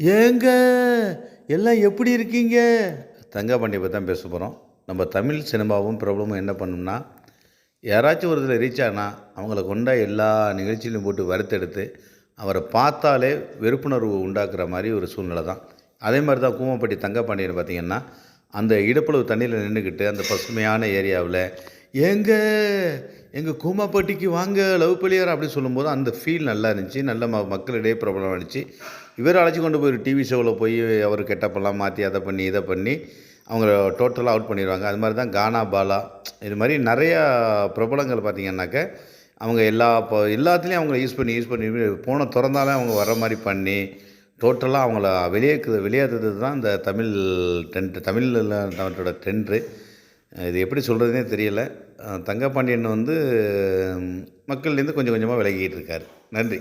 ஏங்க எல்லாம் எப்படி இருக்கீங்க? தங்கப்பாண்டிய பத்தி தான் பேச போகிறோம். நம்ம தமிழ் சினிமாவும் பிரபலமும் என்ன பண்ணும்னா, யாராச்சும் ஒரு இதில் ரீச் ஆனா, அவங்கள கொண்டா எல்லா நிகழ்ச்சியிலும் போட்டு வறுத்தெடுத்து, அவர பார்த்தாலே வெறுப்புணர்வு உண்டாக்குற மாரி ஒரு சூழ்நிலை தான். அதே மாரி தான் கூமப்பட்டி தங்கப்பாண்டியன் பார்த்தீங்கன்னா, அந்த இடுப்பளவு தண்ணீல நின்னுக்கிட்டு, அந்த பசுமையான ஏரியாவுல, "ஏங்க எங்க கூமாப்பட்டிக்கு வாங்க லவ் ஃபெயிலியர்" அப்படின்னு சொல்லும்போது, அந்த ஃபீல் நல்லா இருந்துச்சு. நல்ல மக்களிடையே பிரபலம் ஆனுச்சு. இவர அழைச்சு கொண்டு போய் ஒரு டிவி ஷோவில் போய் அவர் கெட்டப்பெல்லாம் மாற்றி அதை பண்ணி இதை பண்ணி அவங்கள டோட்டலாக அவுட் பண்ணிடுவாங்க. அது மாதிரி தான் கானா பாலா இது மாதிரி நிறையா பிரபலங்கள் பார்த்திங்கன்னாக்க அவங்க எல்லாத்துலேயும் அவங்கள யூஸ் பண்ணி ஃபோனை திறந்தாலே அவங்க வர்ற மாதிரி பண்ணி டோட்டலாக அவங்கள வெளியேற்றுறது தான் இந்த தமிழில் அவற்றோட ட்ரெண்டு. இது எப்படி சொல்கிறதுனே தெரியலை. தங்கப்பாண்டியன் வந்து மக்கள்லேருந்து கொஞ்சம் கொஞ்சமாக விலகிட்டு இருக்கார். நன்றி.